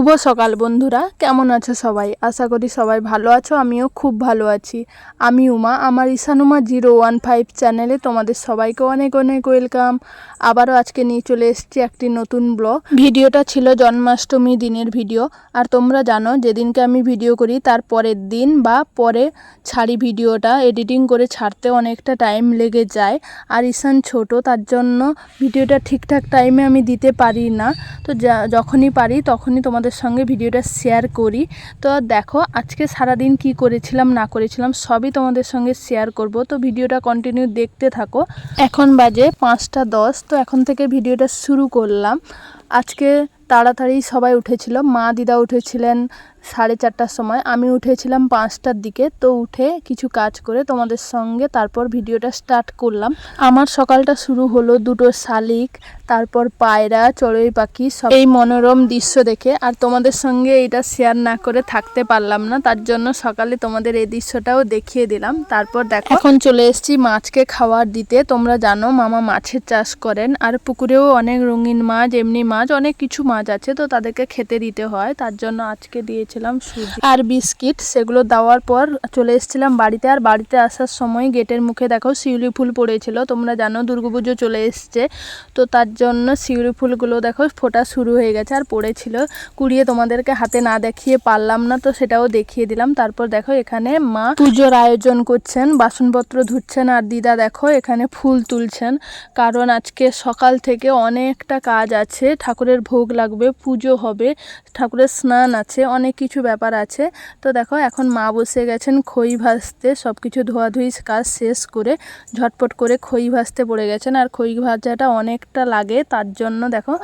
শুভ সকাল বন্ধুরা, কেমন আছো সবাই? আশা করি সবাই ভালো আছো। আমিও খুব ভালো আছি। আমি উমা, আমার ঈশানুমা 015 চ্যানেলে তোমাদের সবাইকে অনেক অনেক ওয়েলকাম। আবারও আজকে নিয়ে চলে এসেছি একটি নতুন ব্লগ। ভিডিওটা ছিল জন্মাষ্টমী দিনের ভিডিও। আর তোমরা জানো যেদিনকে আমি ভিডিও করি তার পরের দিন বা পরে ছাড়ি ভিডিওটা, এডিটিং করে ছাড়তে অনেকটা টাইম লেগে যায়। আর ঈশান ছোট, তার জন্য ভিডিওটা ঠিকঠাক টাইমে আমি দিতে পারি না। তো যখনই পারি তখনই তোমাদের সঙ্গে ভিডিওটা শেয়ার করি। তো দেখো আজকে সারাদিন কি করেছিলাম না করেছিলাম সবই তোমাদের সঙ্গে শেয়ার করব। তো ভিডিওটা কন্টিনিউ দেখতে থাকো। এখন বাজে 5টা 10, তো এখন থেকে ভিডিওটা শুরু করলাম। আজকে তাড়াতাড়ি সবাই উঠেছিল। মা দিদা উঠেছিলেন 4:30টার সময়, আমি উঠেছিলাম 5টার দিকে। তো উঠে কিছু কাজ করে তোমাদের সঙ্গে তারপর ভিডিওটা স্টার্ট করলাম। আমার সকালটা শুরু হলো দুটো শালিক, তারপর পায়রা, চড়ুই পাখি, সব এই মনোরম দৃশ্য দেখে। আর তোমাদের সঙ্গে এটা শেয়ার না করে থাকতে পারলাম না, তার জন্য সকালে তোমাদের এই দৃশ্যটাও দেখিয়ে দিলাম। তারপর দেখো এখন চলে এসেছি মাছকে খাবার দিতে। তোমরা জানো মামা মাছের চাষ করেন, আর পুকুরেও অনেক রঙিন মাছ, এমনি মাছ, অনেক কিছু মাছ আছে। তো তাদেরকে খেতে দিতে হয়, তার জন্য আজকে দিয়েছিলাম সুজি আর বিস্কিট। সেগুলো দেওয়ার পর চলে এসেছিলাম বাড়িতে। আর বাড়িতে আসার সময় গেটের মুখে দেখো শিউলি ফুল পড়েছিল। তোমরা জানো দুর্গাপুজো চলে এসছে, তো তার জন্য শিউলি ফুলগুলো দেখো ফোটা শুরু হয়ে গেছে আর পড়েছিল। কুড়িয়ে তোমাদেরকে হাতে না দেখিয়ে পারলাম না, তো সেটাও দেখিয়ে দিলাম। তারপর দেখো এখানে মা পুজোর আয়োজন করছেন, বাসনপত্র ধুচ্ছেন। আর দিদা দেখো এখানে ফুল তুলছেন, কারণ আজকে সকাল থেকে অনেকটা কাজ আছে। ঠাকুরের ভোগ লাগবে, পুজো হবে, ঠাকুরের স্নান আছে, অনেক কিছু ব্যাপার আছে। তো দেখো এখন মা বসে গেছেন খই ভাজতে। সব কিছু ধোয়াধুয়ি কাজ শেষ করে ঝটপট করে খই ভাজতে পড়ে গেছেন। আর খই ভাজাটা অনেকটা লাগে, তার জন্য দেখো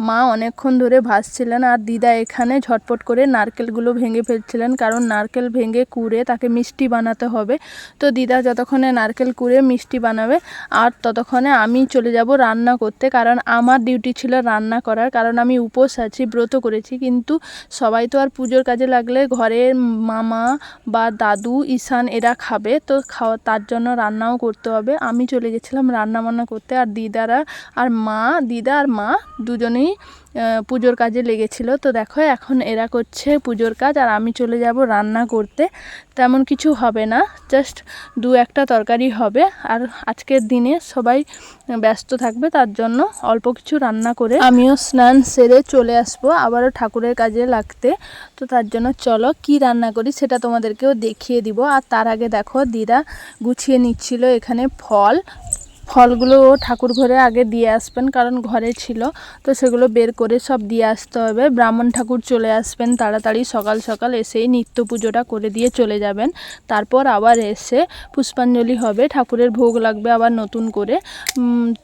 মা অনেকক্ষণ ধরে ভাজছিলেন। আর দিদা এখানে ঝটপট করে নারকেলগুলো ভেঙে ফেলছিলেন, কারণ নারকেল ভেঙে কুড়ে তাকে মিষ্টি বানাতে হবে। তো দিদা যতক্ষণে নারকেল কুড়ে মিষ্টি বানাবে আর ততক্ষণে আমি চলে যাব রান্না করতে, কারণ আমার ডিউটি ছিল রান্না করার। কারণ আমি উপোস আছি, ব্রত করেছি। কিন্তু সবাই তো আর পুজোর কাজে লাগলে ঘরের মামা বা দাদু, ঈশান এরা খাবে, তো তার জন্য রান্নাও করতে হবে। আমি চলে গেছিলাম রান্না বান্না করতে। আর দিদা আর মা দুজনেই পুজোর কাজে লেগেছিল। তো দেখো এখন এরা করছে পুজোর কাজ আর আমি চলে যাব রান্না করতে। তেমন কিছু হবে না, জাস্ট 2-1টা তরকারি হবে। আর আজকের দিনে সবাই ব্যস্ত থাকবে, তার জন্য অল্প কিছু রান্না করে আমিও স্নান সেরে চলে আসবো আবারও ঠাকুরের কাজে লাগতে। তো তার জন্য চলো কি রান্না করি সেটা তোমাদেরকেও দেখিয়ে দিব। আর তার আগে দেখো দিদা গুছিয়ে নিচ্ছিল এখানে ফলগুলো ঠাকুর ঘরে আগে দিয়ে আসবেন, কারণ ঘরে ছিল। তো সেগুলো বের করে সব দিয়ে আসতে হবে। ব্রাহ্মণ ঠাকুর চলে আসবেন তাড়াতাড়ি, সকাল সকাল এসেই নিত্য পুজোটা করে দিয়ে চলে যাবেন। তারপর আবার এসে পুষ্পাঞ্জলি হবে, ঠাকুরের ভোগ লাগবে আবার নতুন করে।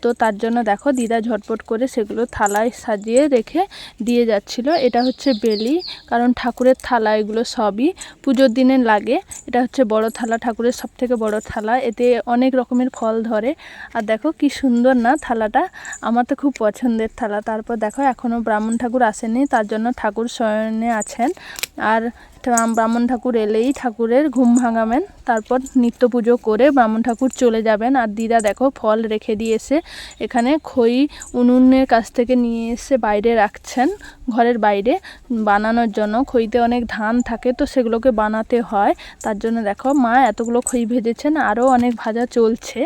তো তার জন্য দেখো দিদা ঝটপট করে সেগুলো থালায় সাজিয়ে রেখে দিয়ে যাচ্ছিল। এটা হচ্ছে বেলি, কারণ ঠাকুরের থালা এগুলো সবই পুজোর দিনে লাগে। এটা হচ্ছে বড় থালা, ঠাকুরের সবথেকে বড় থালা, এতে অনেক রকমের ফল ধরে। আর দেখো কি সুন্দর না থালাটা, আমার তো খুব পছন্দের থালা। তারপর দেখো এখনও ব্রাহ্মণ ঠাকুর আসেনি, তার জন্য ঠাকুর শয়নে আছেন। আর ব্রাহ্মণ ঠাকুর এলেই ঠাকুরের ঘুম ভাঙাবেন, তারপর নিত্য পুজো করে ব্রাহ্মণ ঠাকুর চলে যাবেন। আর দিদা দেখো ফল রেখে দিয়েছে এখানে। খই উনুনের কাছ থেকে নিয়ে এসে বাইরে রাখছেন, ঘরের বাইরে বানানোর জন্য। খইতে অনেক ধান থাকে, তো সেগুলোকে বানাতে হয়। তার জন্য দেখো মা এতগুলো খই ভেজেছেন, আরও অনেক ভাজা চলছে।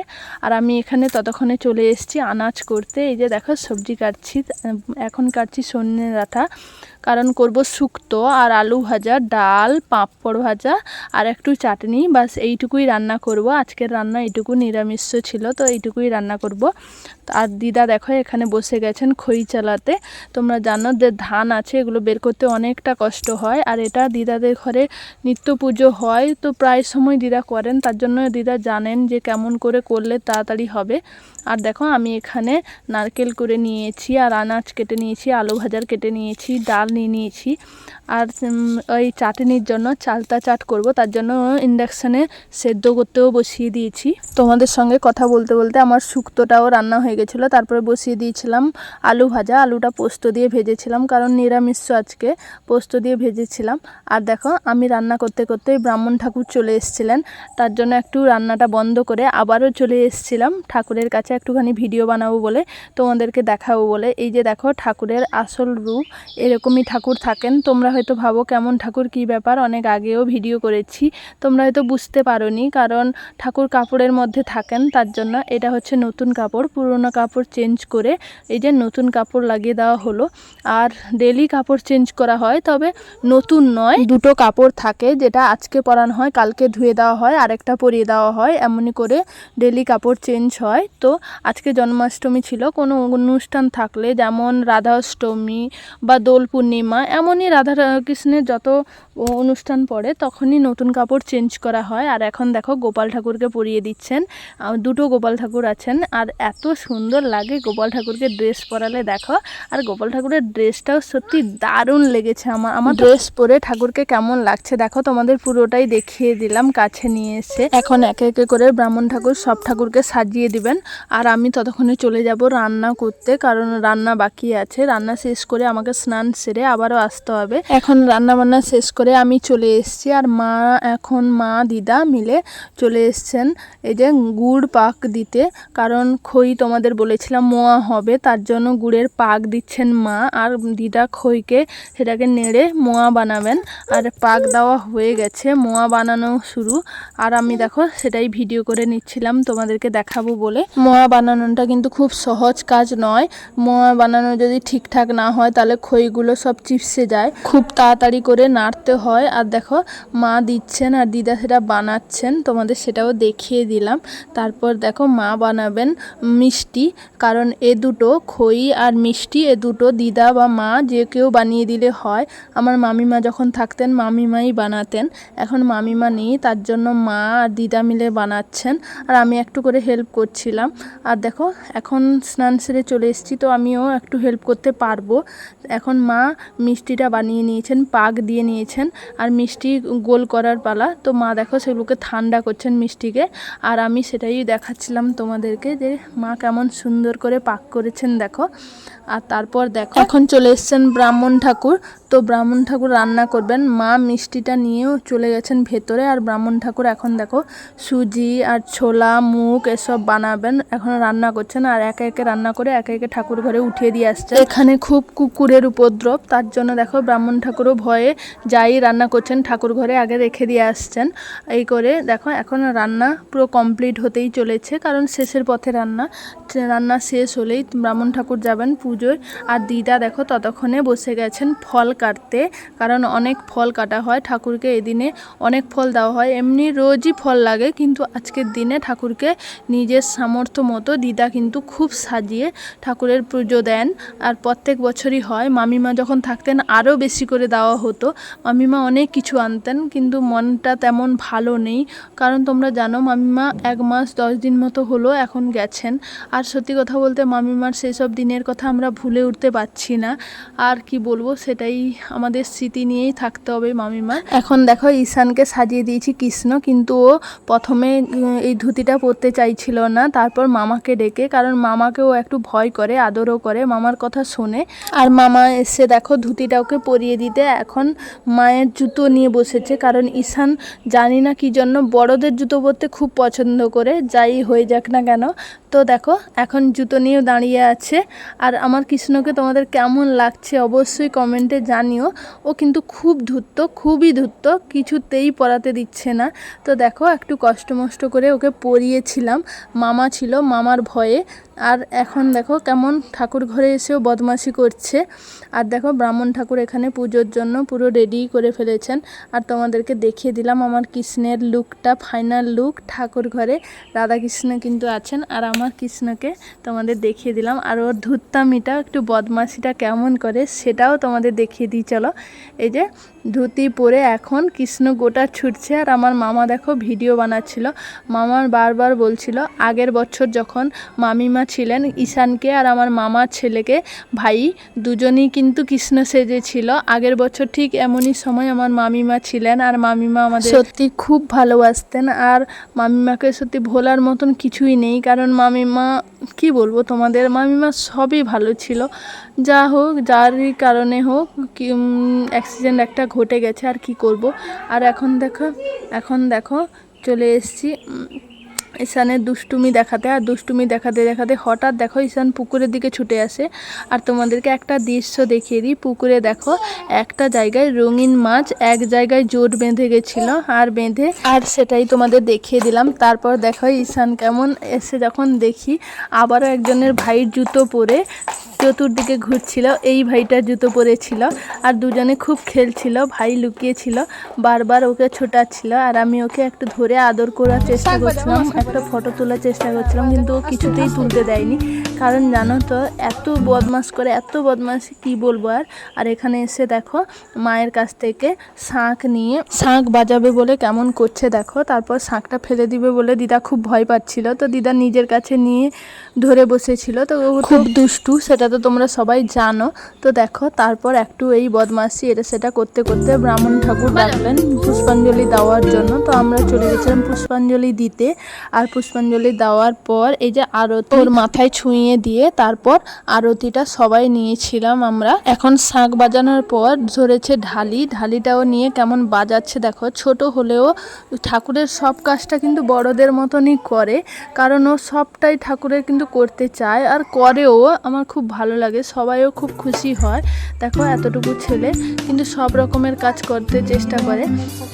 আর আমি এখানে ততক্ষণে চলে এসেছি আনাজ করতে। এই যে দেখো সবজি কাটছি, এখন কাটছি সজনে ডাঁটা, কারণ করব শুক্তো আর আলু ভাজা, ডাল, পাঁপড় ভাজা আর একটু চাটনি। বাস এইটুকুই রান্না করব। আজকের রান্না এইটুকু, নিরামিষ ছিল, তো এইটুকুই রান্না করব। আর দিদা দেখো এখানে বসে গেছেন খই চালাতে। তোমরা জানো যে ধান আছে, এগুলো বের করতে অনেকটা কষ্ট হয়। আর এটা দিদাদের ঘরে নিত্য পুজো হয়, তো প্রায় সময় দিদা করেন, তার জন্য দিদা জানেন যে কেমন করে করলে তাড়াতাড়ি হবে। আর দেখো আমি এখানে নারকেল করে নিয়েছি, আর আনাজ কেটে নিয়েছি, আলু ভাজার কেটে নিয়েছি, ডাল নিয়ে নিয়েছি। আর ওই চাটনির জন্য চালতা চাট করব, তার জন্য ইন্ডাকশানে সেদ্ধ করতেও বসিয়ে দিয়েছি। তোমাদের সঙ্গে কথা বলতে বলতে আমার শুক্তোটাও রান্না হয়ে হয়ে গেছিলো। তারপরে বসিয়ে দিয়েছিলাম আলু ভাজা, আলুটা পোস্ত দিয়ে ভেজেছিলাম কারণ নিরামিষ আজকে, পোস্ত দিয়ে ভেজেছিলাম। আর দেখো আমি রান্না করতে করতেই ব্রাহ্মণ ঠাকুর চলে এসেছিলেন, তার জন্য একটু রান্নাটা বন্ধ করে আবারও চলে এসেছিলাম ঠাকুরের কাছে একটুখানি ভিডিও বানাবো বলে, তোমাদেরকে দেখাবো বলে। এই যে দেখো ঠাকুরের আসল রূপ, এরকমই ঠাকুর থাকেন। তোমরা হয়তো ভাবো কেমন ঠাকুর, কী ব্যাপার, অনেক আগেও ভিডিও করেছি, তোমরা হয়তো বুঝতে পারোনি কারণ ঠাকুর কাপড়ের মধ্যে থাকেন, তার জন্য। এটা হচ্ছে নতুন কাপড়, পুরনো কাপড় চেঞ্জ করে এই যে নতুন কাপড় লাগিয়ে দেওয়া হলো। আর ডেলি কাপড় চেঞ্জ করা হয়, তবে নতুন নয়, দুটো কাপড় থাকে, যেটা আজকে পরানো হয়, কালকে ধুয়ে দেওয়া হয়, আরেকটা পরিয়ে দেওয়া হয়, এমনই করে ডেলি কাপড় চেঞ্জ হয়। তো আজকে জন্মাষ্টমী ছিল, কোনো অনুষ্ঠান থাকলে যেমন রাধাষ্টমী বা দোল পূর্ণিমা, এমনই রাধা কৃষ্ণের যত অনুষ্ঠান পড়ে তখনই নতুন কাপড় চেঞ্জ করা হয়। আর এখন দেখো গোপাল ঠাকুরকে পরিয়ে দিচ্ছেন, দুটো গোপাল ঠাকুর আছেন, আর এত সুন্দর লাগে গোপাল ঠাকুরকে ড্রেস পরালে দেখো। আর গোপাল ঠাকুরের ড্রেসটাও সত্যি দারুণ লেগেছে আমার ড্রেস পরে ঠাকুরকে কেমন লাগছে দেখো, তোমাদের পুরোটাই দেখিয়ে দিলাম কাছে নিয়ে এসে। এখন একে একে করে ব্রাহ্মণ ঠাকুর সব ঠাকুরকে সাজিয়ে দিবেন, আর আমি ততক্ষণে চলে যাব রান্না করতে, কারণ রান্না বাকি আছে। রান্না শেষ করে আমাকে স্নান সেরে আবারও আসতে হবে। এখন রান্না বান্না শেষ করে আমি চলে এসেছি, আর মা দিদা মিলে চলে এসছেন এই যে গুড় পাক দিতে, কারণ খই তোমাদের বলেছিলাম মোয়া হবে, তার জন্য গুড়ের পাক দিচ্ছেন মা, আর দিদা খইকে সেটাকে নেড়ে মোয়া বানাবেন। আর পাক দেওয়া হয়ে গেছে, মোয়া বানানো শুরু, আর আমি দেখো সেটাই ভিডিও করে নিচ্ছিলাম তোমাদেরকে দেখাবো বলে। মোয়া বানানোটা কিন্তু খুব সহজ কাজ নয়, মোয়া বানানো যদি ঠিকঠাক না হয় তাহলে খইগুলো সব চিপসে যায়, খুব তাড়াতাড়ি করে নাড়তে হয়। আর দেখো মা দিচ্ছেন আর দিদা সেটা বানাচ্ছেন, তোমাদের সেটাও দেখিয়ে দিলাম। তারপর দেখো মা বানাবেন মিষ্টি, কারণ এ দুটো খই আর মিষ্টি, এ দুটো দিদা বা মা যে কেউ বানিয়ে দিলে হয়। আমার মামিমা যখন থাকতেন মামিমাই বানাতেন, এখন মামিমা নেই, তার জন্য মা আর দিদা মিলে বানাচ্ছেন, আর আমি একটু করে হেল্প করছিলাম। আর দেখো এখন স্নান সেরে চলে এসেছি, তো আমিও একটু হেল্প করতে পারবো। এখন মা মিষ্টিটা বানিয়ে নিয়েছেন, পাক দিয়ে নিয়েছেন, আর মিষ্টি গোল করার পালা। তো মা দেখো সেগুলোকে ঠান্ডা করছেন মিষ্টিকে, আর আমি সেটাই দেখাচ্ছিলাম তোমাদেরকে যে মা কেমন সুন্দর করে পাক করেছেন দেখো। আর তারপর দেখো এখন চলে এসছেন ব্রাহ্মণ ঠাকুর, তো ব্রাহ্মণ ঠাকুর রান্না করবেন। মা মিষ্টিটা নিয়েও চলে গেছেন ভেতরে, আর ব্রাহ্মণ ঠাকুর এখন দেখো সুজি আর ছোলা মুগ এসব বানাবেন, এখন রান্না করছেন, আর একে একে রান্না করে একে একে ঠাকুর ঘরে উঠিয়ে দিয়ে আসছে। এখানে খুব কুকুরের উপদ্রব, তার জন্য দেখো ব্রাহ্মণ ঠাকুরও ভয়ে যাই রান্না করছেন ঠাকুর ঘরে আগে রেখে দিয়ে আসছেন। এই করে দেখো এখন রান্না পুরো কমপ্লিট হতেই চলেছে, কারণ শেষের পথে রান্না শেষ হলেই ব্রাহ্মণ ঠাকুর যাবেন পুজোয়। আর দিদা দেখো ততক্ষণে বসে গেছেন ফল কাটতে, কারণ অনেক ফল কাটা হয় ঠাকুরকে, এদিনে অনেক ফল দেওয়া হয়, এমনি রোজই ফল লাগে, কিন্তু আজকের দিনে ঠাকুরকে নিজের সামর্থ্য মতো দিদা কিন্তু খুব সাজিয়ে ঠাকুরের পুজো দেন। আর প্রত্যেক বছরই হয়, মামিমা যখন থাকতেন আরও বেশি করে দেওয়া হতো, মামিমা অনেক কিছু আনতেন, কিন্তু মনটা তেমন ভালো নেই, কারণ তোমরা জানো মামিমা 1 মাস 10 দিন মতো হলো এখন গেছেন। আর সত্যি কথা বলতে মামিমার সেই সব দিনের কথা আমরা ভুলে উঠতে পারছি না, আর কি বলবো, সেটাই আমাদের স্মৃতি নিয়েই থাকতে হবে মামিমার। এখন দেখো ঈশানকে সাজিয়ে দিয়েছি কৃষ্ণ, কিন্তু ও প্রথমে এই ধুতিটা পরতে চাইছিল না, তারপর মামাকে ডেকে, কারণ মামাকেও একটু ভয় করে, আদরও করে, মামার কথা শোনে। আর মামা এসে দেখো ধুতিটা ওকে পরিয়ে দিতে এখন মায়ের জুতো নিয়ে বসেছে, কারণ ঈশান জানি না কি জন্য বড়দের জুতো পরতে খুব পছন্দ করে, যাই হয়ে যাক না কেন। তো দেখো এখন জুতো নিয়েও দাঁড়িয়ে আছে। আর আমার কৃষ্ণকে তোমাদের কেমন লাগছে অবশ্যই কমেন্টে জানিও, ও কিন্তু খুব ধূর্ত, খুবই ধূর্ত, কিছুতেই পরাতে দিচ্ছে না। তো দেখো একটু কষ্ট মষ্ট করে ওকে পরিয়েছিলাম, মামা ছিল, মামার ভয়ে। আর এখন দেখো কেমন ঠাকুর ঘরে এসেও বদমাশি করছে। আর দেখো ব্রাহ্মণ ঠাকুর এখানে পুজোর জন্য পুরো রেডি করে ফেলেছেন, আর তোমাদেরকে দেখিয়ে দিলাম আমার কৃষ্ণের লুকটা, ফাইনাল লুক ঠাকুর ঘরে। রাধাকৃষ্ণ কিন্তু আছেন, আর আমার কৃষ্ণকে তোমাদের দেখিয়ে দিলাম, আর ওর ধূর্তামিটা একটু বদমাশিটা কেমন করে সেটাও তোমাদের দেখিয়ে দিই চলো। এই যে ধুতি পরে এখন কৃষ্ণ গোটা ছুটছে। আর আমার মামা দেখো ভিডিও বানাচ্ছিল। মামার বারবার বলছিল আগের বছর যখন মামিমা ছিলেন, ঈশানকে আর আমার মামার ছেলেকে ভাই দুজনেই কিন্তু কৃষ্ণ সেজেছিল। আগের বছর ঠিক এমনই সময় আমার মামিমা ছিলেন, আর মামিমা আমাদের সত্যি খুব ভালোবাসতেন। আর মামিমাকে সত্যি ভোলার মতন কিছুই নেই, কারণ মামিমা কি বলবো তোমাদের, মামিমা সবই ভালো ছিল। যা হোক, যারই কারণে হোক অ্যাক্সিডেন্ট একটা ঘটে গেছে, আর কি করব। আর এখন দেখো চলে এসেছি ঈশানের দুষ্টুমি দেখাতে। আর দুষ্টুমি দেখাতে দেখাতে হঠাৎ দেখো ঈশান পুকুরের দিকে ছুটে আসে। আর তোমাদেরকে একটা দৃশ্য দেখিয়ে দিই। পুকুরে দেখো একটা জায়গায় রঙিন মাছ এক জায়গায় জোট বেঁধে গেছিল, আর সেটাই তোমাদের দেখিয়ে দিলাম। তারপর দেখো ঈশান কেমন এসে যখন দেখি আবারও একজনের ভাইয়ের জুতো পরে চতুর্দিকে ঘুরছিল। এই ভাইটার জুতো পরেছিল, আর দুজনে খুব খেলছিল। ভাই লুকিয়েছিল, বারবার ওকে ছোটাচ্ছিল, আর আমি ওকে একটু ধরে আদর করার চেষ্টা করছিলাম, একটা ফটো তোলার চেষ্টা করছিলাম, কিন্তু ও কিছুতেই তুলতে দেয়নি। কারণ জানো তো এত বদমাশ করে, এত বদমাশি কি বলবো। আর এখানে এসে দেখো মায়ের কাছ থেকে শাঁখ বাজাবে বলে কেমন করছে দেখো। তারপর শাঁখটা ফেলে দিবে বলে দিদা খুব ভয় পাচ্ছিল, তো দিদা নিজের কাছে নিয়ে ধরে বসেছিল। তো ও খুব দুষ্টু, সেটা তো তোমরা সবাই জানো। তো দেখো তারপর একটু এই বদমাশি এটা সেটা করতে করতে ব্রাহ্মণ ঠাকুর ডাকলেন পুষ্পাঞ্জলি দেওয়ার জন্য। তো আমরা চলে গেছিলাম পুষ্পাঞ্জলি দিতে। আর পুষ্পাঞ্জলি দেওয়ার পর এই যে আরতি ওর মাথায় ছুঁয়ে দিয়ে তারপর আরতিটা সবাই নিয়েছিলাম আমরা। এখন শাঁখ বাজানোর পর ধরেছে ঢালিটাও নিয়ে কেমন বাজাচ্ছে দেখো। ছোট হলেও ঠাকুরের সব কাজটা কিন্তু বড়দের মতনই করে, কারণ ও সবটাই ঠাকুরের কিন্তু করতে চায় আর করেও। আমার খুব ভালো লাগে, সবাইও খুব খুশি হয়। দেখো এতটুকু ছেলে কিন্তু সব রকমের কাজ করতে চেষ্টা করে।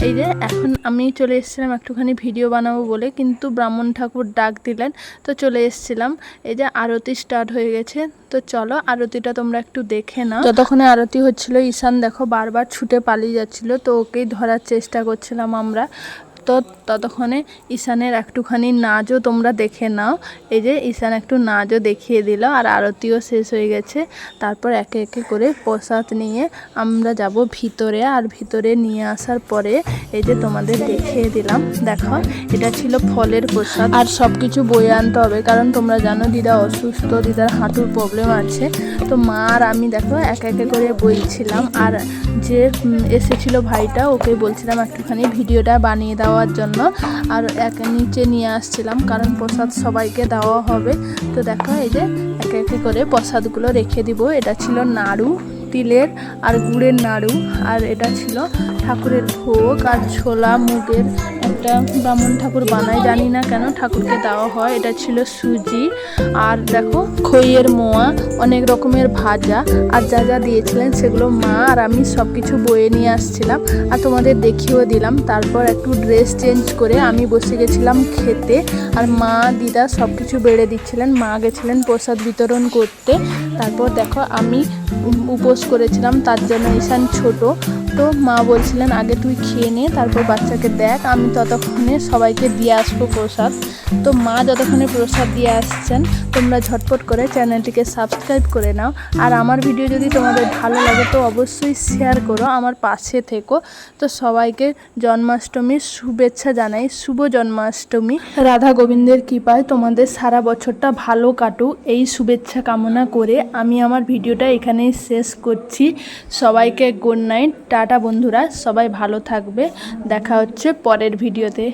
এই যে এখন আমি চলে এসেছিলাম একটুখানি ভিডিও বানাবো বলে, কিন্তু ব্রাহ্মণ ঠাকুর ডাক দিলেন, তো চলে এসেছিলাম। এই যে আরতি স্টার্ট হয়ে গেছে, তো চলো আরতিটা তোমরা একটু দেখে নাও। যতক্ষণে আরতি হচ্ছিল ঈশান দেখো বারবার ছুটে পালিয়ে যাচ্ছিল, তো ওকেই ধরার চেষ্টা করছিলাম আমরা। তো ততক্ষণে ঈশানের একটুখানি নাচও তোমরা দেখে নাও। এই যে ঈশান একটু নাচও দেখিয়ে দিল, আর আরতিও শেষ হয়ে গেছে। তারপর একে একে করে প্রসাদ নিয়ে আমরা যাব ভিতরে। আর ভিতরে নিয়ে আসার পরে এই যে তোমাদের দেখিয়ে দিলাম, দেখো এটা ছিল ফলের প্রসাদ। আর সব কিছু বয়ে আনতে হবে, কারণ তোমরা জানো দিদা অসুস্থ, দিদার হাঁটুর প্রবলেম আছে। তো মা আর আমি দেখো একে একে করে বইছিলাম। আর যে এসেছিল ভাইটা, ওকে বলছিলাম একটুখানি ভিডিওটা বানিয়ে দেওয়ার জন্য, আর নিচে নিয়ে আসছিলাম, কারণ প্রসাদ সবাইকে দেওয়া হবে। তো দেখো এই যে একে একে করে প্রসাদগুলো রেখে দিব। এটা ছিল নাড়ু, তিলের আর গুড়ের নাড়ু। আর এটা ছিল ঠাকুরের ভোগ, আর ছোলা মুগের একটা ব্রাহ্মণ ঠাকুর বানায়, জানি না কেন ঠাকুরকে দেওয়া হয়। এটা ছিল সুজি, আর দেখো খইয়ের মোয়া, অনেক রকমের ভাজা, আর যা যা দিয়েছিলেন সেগুলো মা আর আমি সব কিছু বয়ে নিয়ে আসছিলাম, আর তোমাদের দেখিয়েও দিলাম। তারপর একটু ড্রেস চেঞ্জ করে আমি বসে গেছিলাম খেতে, আর মা দিদা সব কিছু বেড়ে দিচ্ছিলেন। মা গেছিলেন প্রসাদ বিতরণ করতে। তারপর দেখো আমি উপোস করেছিলাম, তার জন্য ঈশান ছোট, তো মা বলছিলেন আগে তুই খেয়ে নে, তারপর বাচ্চাকে দেখ, আমি ততক্ষণে সবাইকে দিয়ে আসবো প্রসাদ। তো মা যতক্ষণে প্রসাদ দিয়ে আসছেন, তোমরা ঝটপট করে চ্যানেলটিকে সাবস্ক্রাইব করে নাও। আর আমার ভিডিও যদি তোমাদের ভালো লাগে তো অবশ্যই শেয়ার করো, আমার পাশে থেকো। তো সবাইকে জন্মাষ্টমীর শুভেচ্ছা জানাই, শুভ জন্মাষ্টমী। রাধা গোবিন্দের কৃপায় তোমাদের সারা বছরটা ভালো কাটুক, এই শুভেচ্ছা কামনা করে আমি আমার ভিডিওটা এখানেই শেষ করছি। সবাইকে গুড নাইট, টাটা বন্ধুরা, সবাই ভালো থাকবে। দেখা হচ্ছে পরের ভিডিওতে।